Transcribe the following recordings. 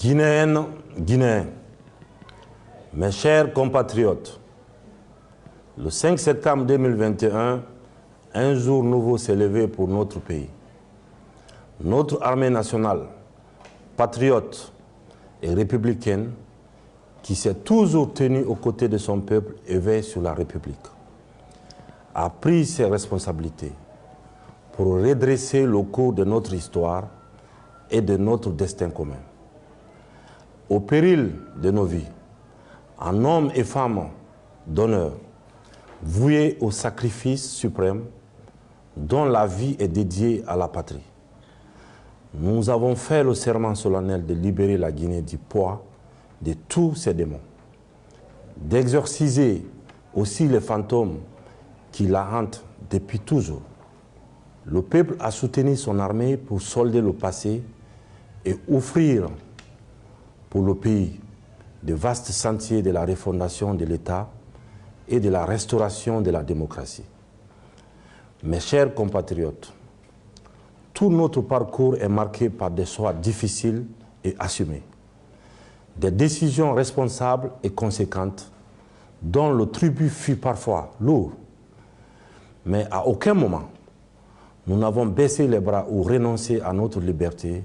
Guinéennes, Guinéens, mes chers compatriotes, le 5 septembre 2021, un jour nouveau s'est levé pour notre pays. Notre armée nationale, patriote et républicaine, qui s'est toujours tenue aux côtés de son peuple et veille sur la République, a pris ses responsabilités pour redresser le cours de notre histoire et de notre destin commun. Au péril de nos vies, en hommes et femmes d'honneur, voués au sacrifice suprême dont la vie est dédiée à la patrie, nous avons fait le serment solennel de libérer la Guinée du poids de tous ses démons, d'exorciser aussi les fantômes qui la hantent depuis toujours. Le peuple a soutenu son armée pour solder le passé et offrir pour le pays de vastes sentiers de la refondation de l'État et de la restauration de la démocratie. Mes chers compatriotes, tout notre parcours est marqué par des choix difficiles et assumés, des décisions responsables et conséquentes dont le tribut fut parfois lourd. Mais à aucun moment, nous n'avons baissé les bras ou renoncé à notre liberté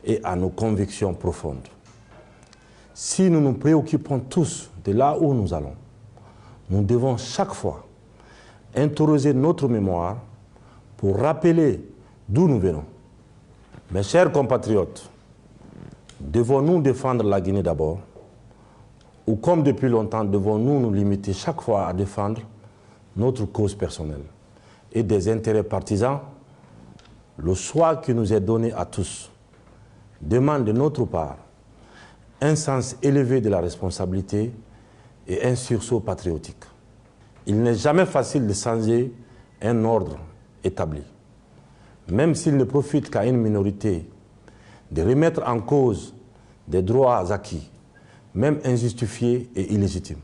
et à nos convictions profondes. Si nous nous préoccupons tous de là où nous allons, nous devons chaque fois interroger notre mémoire pour rappeler d'où nous venons. Mes chers compatriotes, devons-nous défendre la Guinée d'abord, ou comme depuis longtemps, devons-nous nous limiter chaque fois à défendre notre cause personnelle et des intérêts partisans? Le choix qui nous est donné à tous demande de notre part un sens élevé de la responsabilité et un sursaut patriotique. Il n'est jamais facile de changer un ordre établi, même s'il ne profite qu'à une minorité, de remettre en cause des droits acquis, même injustifiés et illégitimes.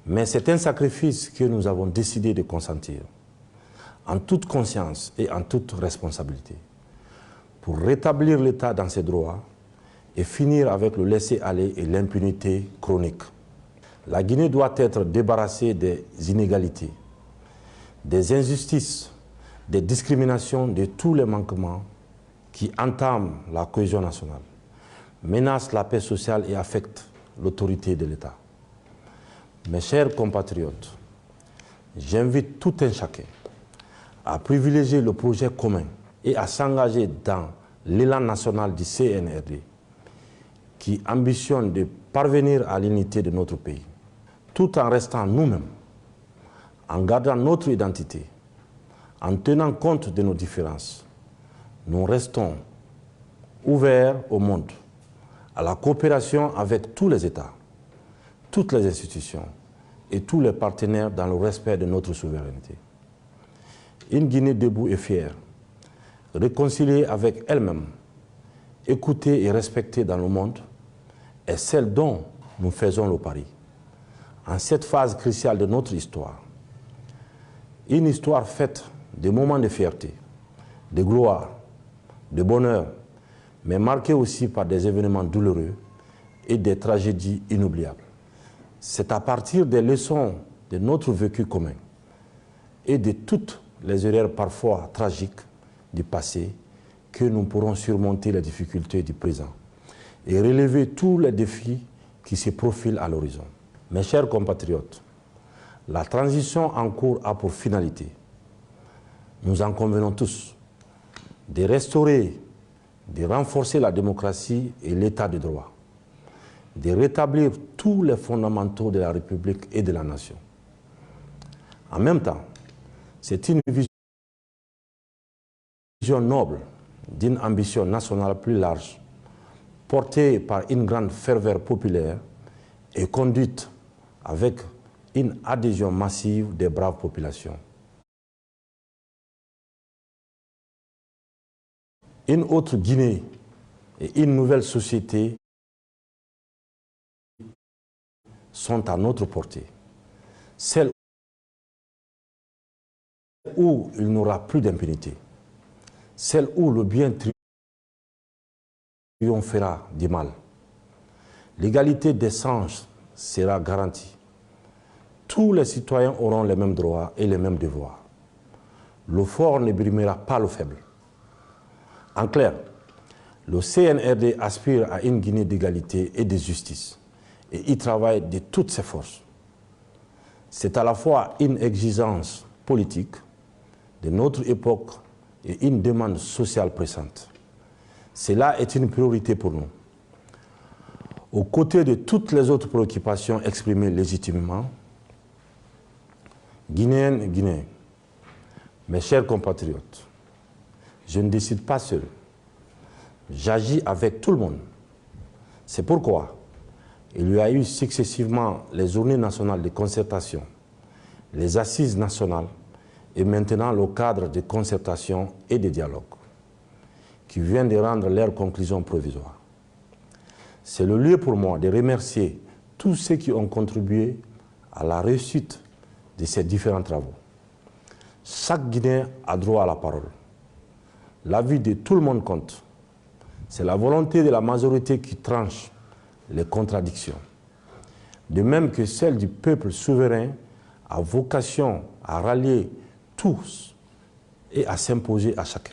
Mais c'est un sacrifice que nous avons décidé de consentir, en toute conscience et en toute responsabilité, pour rétablir l'État dans ses droits et finir avec le laisser-aller et l'impunité chronique. La Guinée doit être débarrassée des inégalités, des injustices, des discriminations, de tous les manquements qui entament la cohésion nationale, menacent la paix sociale et affectent l'autorité de l'État. Mes chers compatriotes, j'invite tout un chacun à privilégier le projet commun et à s'engager dans l'élan national du CNRD qui ambitionne de parvenir à l'unité de notre pays, tout en restant nous-mêmes, en gardant notre identité, en tenant compte de nos différences. Nous restons ouverts au monde, à la coopération avec tous les États, toutes les institutions et tous les partenaires dans le respect de notre souveraineté. Une Guinée debout et fière, réconciliée avec elle-même, écoutée et respectée dans le monde, est celle dont nous faisons le pari. En cette phase cruciale de notre histoire, une histoire faite de moments de fierté, de gloire, de bonheur, mais marquée aussi par des événements douloureux et des tragédies inoubliables. C'est à partir des leçons de notre vécu commun et de toutes les erreurs parfois tragiques du passé que nous pourrons surmonter les difficultés du présent et relever tous les défis qui se profilent à l'horizon. Mes chers compatriotes, la transition en cours a pour finalité, nous en convenons tous, de restaurer, de renforcer la démocratie et l'état de droit, de rétablir tous les fondamentaux de la République et de la nation. En même temps, c'est une vision noble d'une ambition nationale plus large, portée par une grande ferveur populaire et conduite avec une adhésion massive des braves populations. Une autre Guinée et une nouvelle société sont à notre portée. Celle où il n'y aura plus d'impunité. Celle où le bien triomphera du mal. L'égalité des chances sera garantie. Tous les citoyens auront les mêmes droits et les mêmes devoirs. Le fort ne brimera pas le faible. En clair, le CNRD aspire à une Guinée d'égalité et de justice et y travaille de toutes ses forces. C'est à la fois une exigence politique de notre époque et une demande sociale pressante. Cela est une priorité pour nous. Aux côtés de toutes les autres préoccupations exprimées légitimement, Guinéennes et Guinéens, mes chers compatriotes, je ne décide pas seul. J'agis avec tout le monde. C'est pourquoi il y a eu successivement les journées nationales de concertation, les assises nationales et maintenant le cadre de concertation et de dialogue qui vient de rendre leurs conclusions provisoires. C'est le lieu pour moi de remercier tous ceux qui ont contribué à la réussite de ces différents travaux. Chaque Guinéen a droit à la parole. L'avis de tout le monde compte. C'est la volonté de la majorité qui tranche les contradictions. De même que celle du peuple souverain a vocation à rallier tous et à s'imposer à chacun.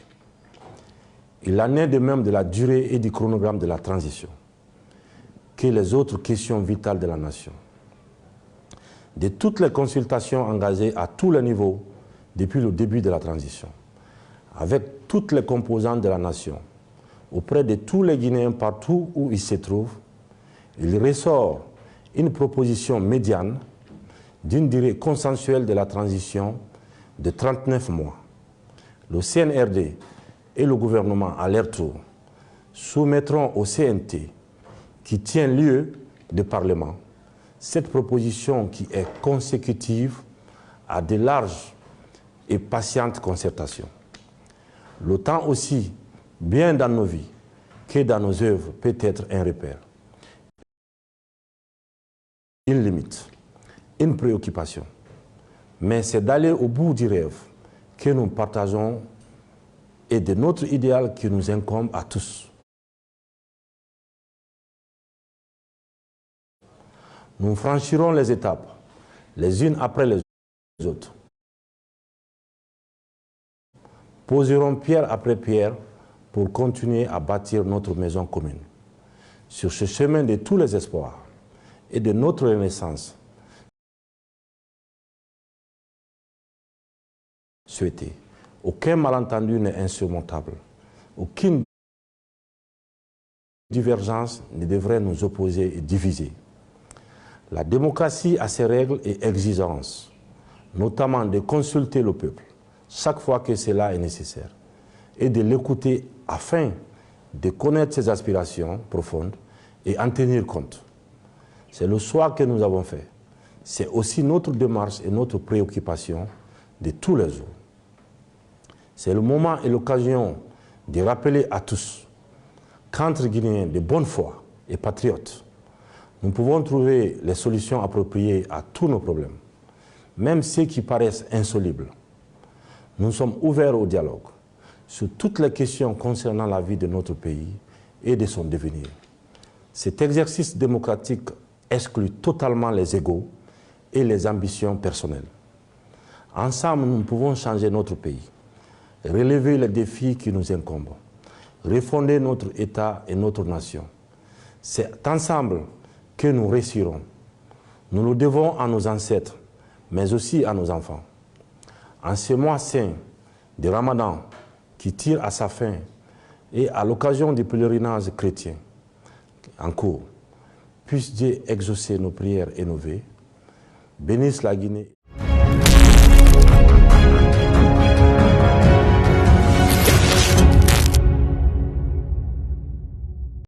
Il en est de même de la durée et du chronogramme de la transition, que les autres questions vitales de la nation. De toutes les consultations engagées à tous les niveaux depuis le début de la transition, avec toutes les composantes de la nation, auprès de tous les Guinéens partout où ils se trouvent, il ressort une proposition médiane d'une durée consensuelle de la transition de 39 mois. Le CNRD et le gouvernement, à leur tour, soumettront au CNT, qui tient lieu de Parlement, cette proposition qui est consécutive à de larges et patientes concertations. Le temps aussi, bien dans nos vies que dans nos œuvres, peut être un repère, une limite, une préoccupation. Mais c'est d'aller au bout du rêve que nous partageons et de notre idéal qui nous incombe à tous. Nous franchirons les étapes, les unes après les autres. Poserons pierre après pierre pour continuer à bâtir notre maison commune. Sur ce chemin de tous les espoirs et de notre renaissance, souhaité. Aucun malentendu n'est insurmontable. Aucune divergence ne devrait nous opposer et diviser. La démocratie a ses règles et exigences, notamment de consulter le peuple chaque fois que cela est nécessaire et de l'écouter afin de connaître ses aspirations profondes et en tenir compte. C'est le choix que nous avons fait. C'est aussi notre démarche et notre préoccupation de tous les jours. C'est le moment et l'occasion de rappeler à tous qu'entre Guinéens de bonne foi et patriotes, nous pouvons trouver les solutions appropriées à tous nos problèmes, même ceux qui paraissent insolubles. Nous sommes ouverts au dialogue sur toutes les questions concernant la vie de notre pays et de son devenir. Cet exercice démocratique exclut totalement les égos et les ambitions personnelles. Ensemble, nous pouvons changer notre pays, relever les défis qui nous incombent, refonder notre État et notre nation. C'est ensemble que nous réussirons. Nous le devons à nos ancêtres, mais aussi à nos enfants. En ce mois saint de Ramadan qui tire à sa fin et à l'occasion du pèlerinage chrétien en cours, puisse Dieu exaucer nos prières et nos vœux, bénisse la Guinée.